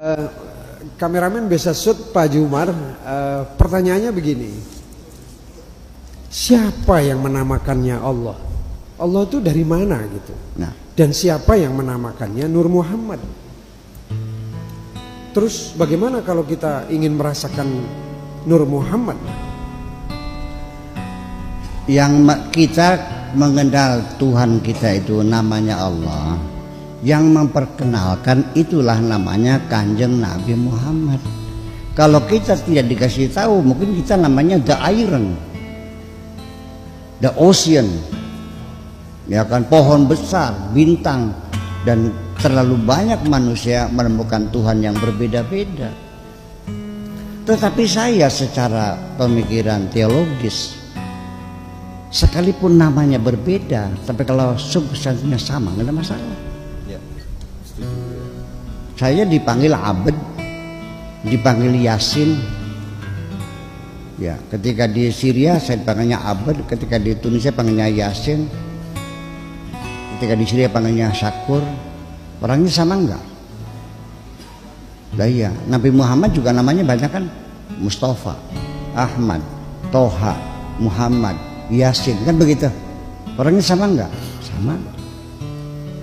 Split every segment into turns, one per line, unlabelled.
Eh, Kameramen bisa shoot Pak Jumar. Pertanyaannya begini, siapa yang menamakannya Allah? Allah itu dari mana gitu?
Nah,
Dan siapa yang menamakannya Nur Muhammad? Terus bagaimana kalau kita ingin merasakan Nur Muhammad?
yang kita mengenal Tuhan kita itu namanya Allah. Yang memperkenalkan itulah namanya Kanjeng Nabi Muhammad. Kalau kita tidak dikasih tahu, mungkin kita namanya the iron, the ocean, ya kan, pohon besar, bintang, dan terlalu banyak manusia menemukan Tuhan yang berbeda-beda. Tetapi saya secara pemikiran teologis, sekalipun namanya berbeda, tapi kalau substansinya sama, nggak ada masalah. Saya dipanggil Abed, dipanggil Yasin. Ya, ketika di Syria saya dipanggilnya Abed, ketika di Tunisia panggilnya Yasin, ketika di Syria panggilnya Syakur. Orangnya sama enggak? Lah iya, Nabi Muhammad juga namanya banyak kan? Mustafa, Ahmad, Toha, Muhammad, Yasin, kan begitu. Orangnya sama enggak? Sama.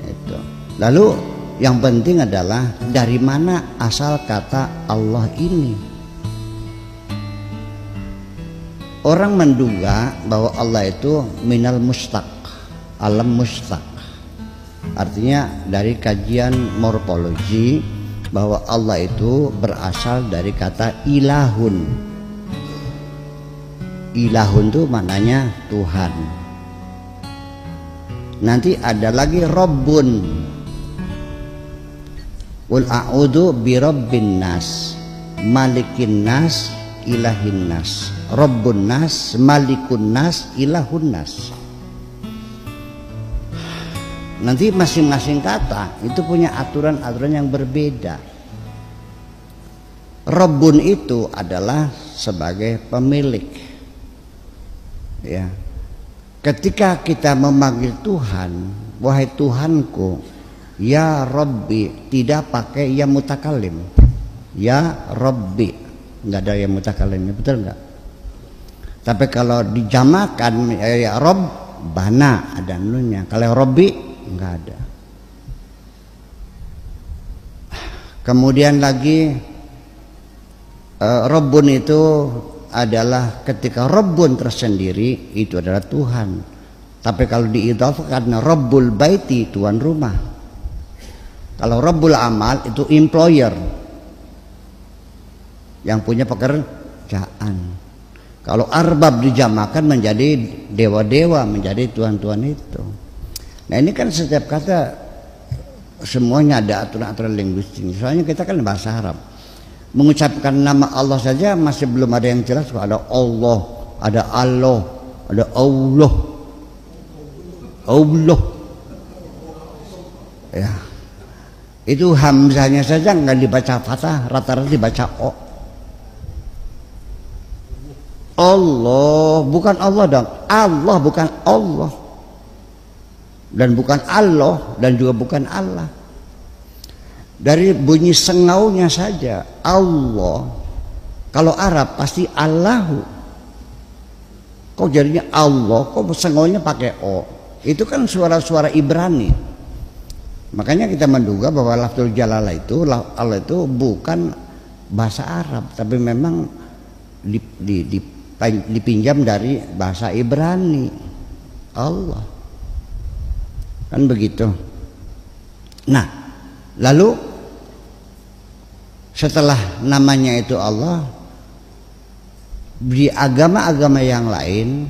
Itu. Lalu yang penting adalah dari mana asal kata Allah ini. Orang menduga bahwa Allah itu minal mustaq, alam mustaq. Artinya dari kajian morfologi bahwa Allah itu berasal dari kata ilahun. Ilahun itu maknanya Tuhan. Nanti ada lagi Rabbun. Qul a'udzu birabbin nas, malikin nas, ilahin nas, rabbun nas, malikun nas, ilahun nas. Nanti masing-masing kata itu punya aturan-aturan yang berbeda. Rabbun itu adalah sebagai pemilik. Ya. Ketika kita memanggil Tuhan, wahai Tuhanku, ya Rabbi, tidak pakai ya mutakalim. Ya Rabbi, nggak ada ya mutakalimnya, betul nggak? Tapi kalau dijamakan ya Rabbana ada nunnya. Kalau Rabbi nggak ada. Kemudian lagi Rabbun itu adalah ketika Rabbun tersendiri itu adalah Tuhan. Tapi kalau diidhafahkan Rabbul Baiti, tuan rumah. Kalau Rabbul Amal itu employer yang punya pekerjaan. Kalau arbab dijamakan menjadi dewa-dewa, menjadi tuhan-tuhan itu. Nah ini kan setiap kata semuanya ada aturan-aturan linguistik. Soalnya kita kan bahasa Arab. Mengucapkan nama Allah saja masih belum ada yang jelas. Ada Allah, ada Allah, ada Allah, Allah. Ya. Itu hamzahnya saja nggak dibaca fathah, rata-rata dibaca o. Allah, bukan Allah dong. Allah bukan Allah. Dan bukan Allah, dan juga bukan Allah. Dari bunyi sengaunya saja, Allah. Kalau Arab pasti Allahu. Kok jadinya Allah, kok sengaunya pakai o. Itu kan suara-suara Ibrani. Makanya kita menduga bahwa lafzul jalalah itu Allah itu bukan bahasa Arab, tapi memang dipinjam dari bahasa Ibrani. Allah. Kan begitu. Nah, lalu setelah namanya itu Allah, di agama-agama yang lain,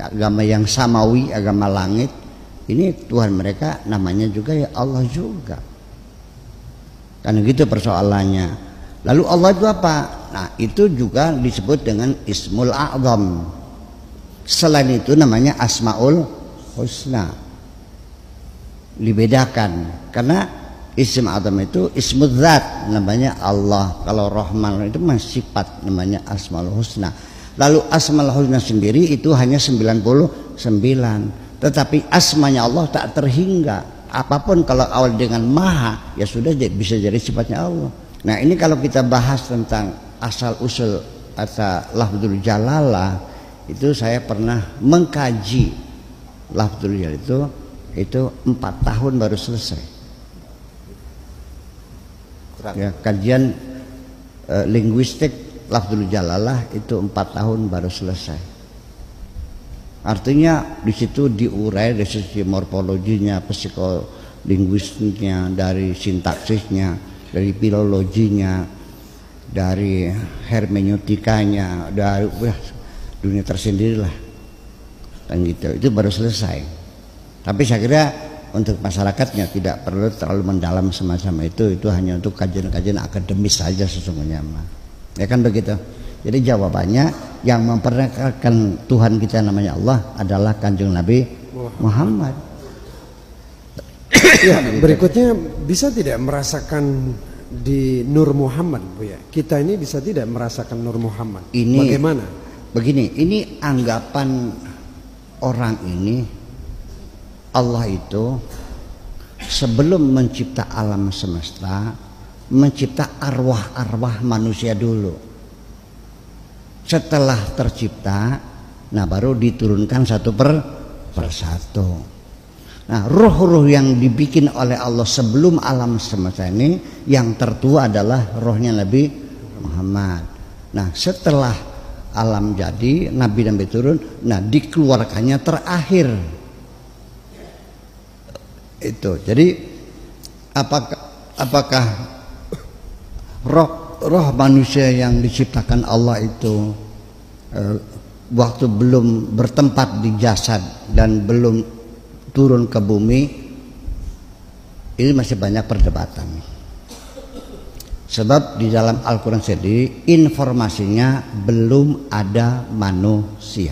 agama yang samawi, agama langit, ini Tuhan mereka namanya juga ya Allah juga. Kan gitu persoalannya. Lalu Allah itu apa? Nah itu juga disebut dengan Ismul A'zam. Selain itu namanya Asmaul Husna. Dibedakan karena Ism A'zam itu Ismul Zat namanya Allah. Kalau Rahman itu masih sifat namanya Asmaul Husna. Lalu Asmaul Husna sendiri itu hanya 99. Tetapi asmanya Allah tak terhingga. Apapun kalau awal dengan maha, ya sudah bisa jadi sifatnya Allah. Nah ini kalau kita bahas tentang asal usul atau lafdzul jalalah, itu saya pernah mengkaji lafdzul jalalah itu 4 tahun baru selesai. Ya, kajian linguistik lafdzul jalalah itu 4 tahun baru selesai. Artinya di situ diurai dari sisi morfologinya, psikolinguistiknya, dari sintaksisnya, dari filologinya, dari hermeneutikanya, dari dunia tersendiri lah. Dan gitu, itu baru selesai. Tapi saya kira untuk masyarakatnya tidak perlu terlalu mendalam semacam itu hanya untuk kajian-kajian akademis saja sesungguhnya. Ya kan begitu. Jadi jawabannya yang memperkenalkan Tuhan kita namanya Allah adalah Kanjeng Nabi Muhammad.
Ya, berikutnya bisa tidak merasakan di Nur Muhammad, Bu ya? Kita ini bisa tidak merasakan Nur Muhammad?
Ini
bagaimana?
Begini, ini anggapan orang ini, Allah itu sebelum mencipta alam semesta, mencipta arwah-arwah manusia dulu. Setelah tercipta, nah baru diturunkan satu per satu. Nah, ruh-ruh yang dibikin oleh Allah sebelum alam semesta ini, yang tertua adalah rohnya Nabi Muhammad. Nah, setelah alam jadi, Nabi turun, nah dikeluarkannya terakhir. Itu. Jadi apakah roh manusia yang diciptakan Allah itu waktu belum bertempat di jasad dan belum turun ke bumi, ini masih banyak perdebatan. Sebab di dalam Al-Quran sendiri informasinya belum ada manusia.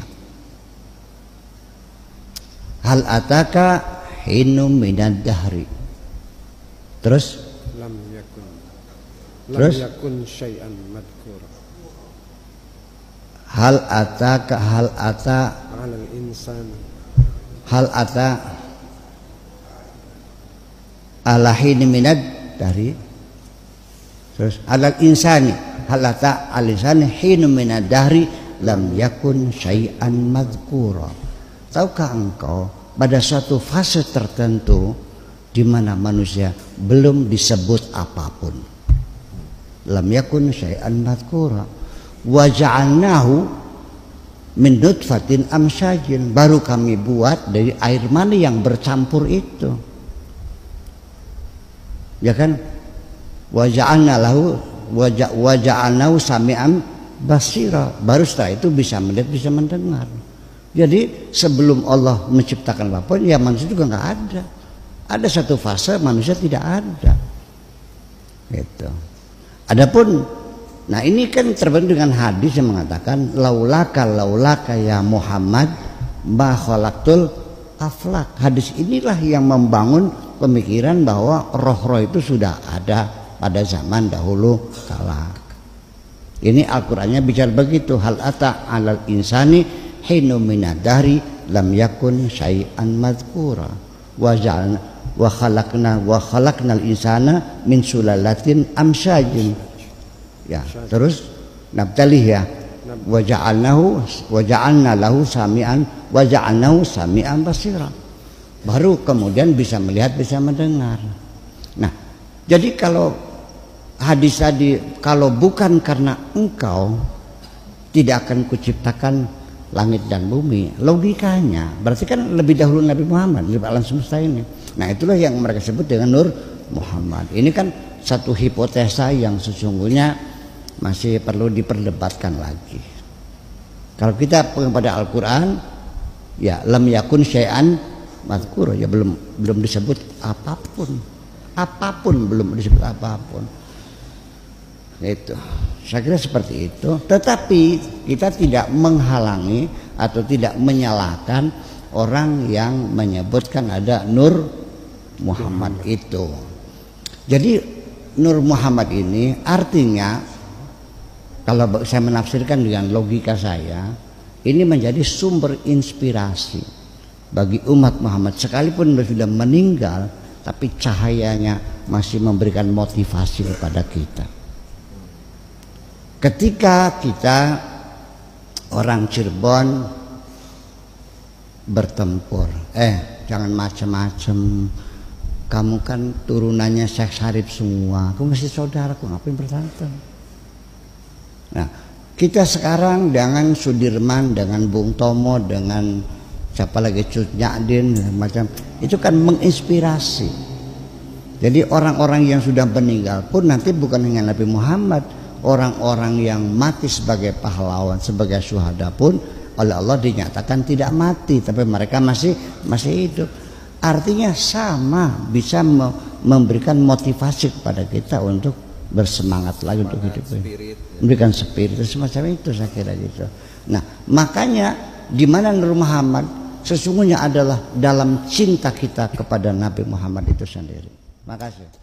Hal ataka hinum minad dahri. Terus
Lam yakun syai'an madhkura.
Hal ata
alal insan.
Hal ata alahin minad dari. Terus alal insani, hal ata al insani hin minad dari lam yakun syai'an madhkura. Tahukah engkau pada suatu fase tertentu di mana manusia belum disebut apapun? Lam yakun syai'an madhkura wa ja'alnahu min nutfatin amsyajin, baru kami buat dari air mani yang bercampur itu, ya kan? Wa ja'alnahu sami'an basira, baru setelah itu bisa melihat, bisa mendengar. Jadi sebelum Allah menciptakan apapun, ya manusia juga nggak ada. Ada satu fase manusia tidak ada. Gitu. Adapun, nah ini kan terbentuk dengan hadis yang mengatakan laulaka ya Muhammad ma khalaqtul aflak. Hadis inilah yang membangun pemikiran bahwa roh-roh itu sudah ada pada zaman dahulu kala. Ini Al-Qur'annya bicara begitu, hal ata 'alal insani hinu minadari lam yakun syai'an madhkura wa khalaqnal insana min sulalatin amsyajin. Ya, terus nabtalih ya. Wa ja'alna lahu sami'an basira. Baru kemudian bisa melihat, bisa mendengar. Nah, jadi kalau hadis tadi, kalau bukan karena engkau tidak akan kuciptakan langit dan bumi, logikanya berarti kan lebih dahulu Nabi Muhammad di alam semesta ini. Nah itulah yang mereka sebut dengan Nur Muhammad. Ini kan satu hipotesa yang sesungguhnya masih perlu diperdebatkan lagi. Kalau kita pada Al-Quran, ya lam yakun syai'an madhkura, ya belum disebut apapun belum disebut apapun. Itu saya kira seperti itu. Tetapi kita tidak menghalangi atau tidak menyalahkan orang yang menyebutkan ada Nur Muhammad itu. Jadi Nur Muhammad ini artinya, kalau saya menafsirkan dengan logika saya, ini menjadi sumber inspirasi bagi umat Muhammad. Sekalipun sudah meninggal, tapi cahayanya masih memberikan motivasi kepada kita. ketika kita orang Cirebon bertempur, jangan macam-macam, kamu kan turunannya Syekh Syarif semua, aku masih saudaraku, ngapain berantem? Nah, kita sekarang dengan Sudirman, dengan Bung Tomo, dengan siapa lagi, Cut Nyadin, macam itu kan menginspirasi. Jadi orang-orang yang sudah meninggal pun nanti bukan hanya Nabi Muhammad, orang-orang yang mati sebagai pahlawan, sebagai syuhada pun oleh Allah dinyatakan tidak mati, tapi mereka masih hidup. Artinya sama, bisa memberikan motivasi kepada kita untuk bersemangat lagi untuk hidup, memberikan spirit semacam itu, saya kira gitu. Nah, makanya di mana Nur Muhammad sesungguhnya adalah dalam cinta kita kepada Nabi Muhammad itu sendiri. Makasih.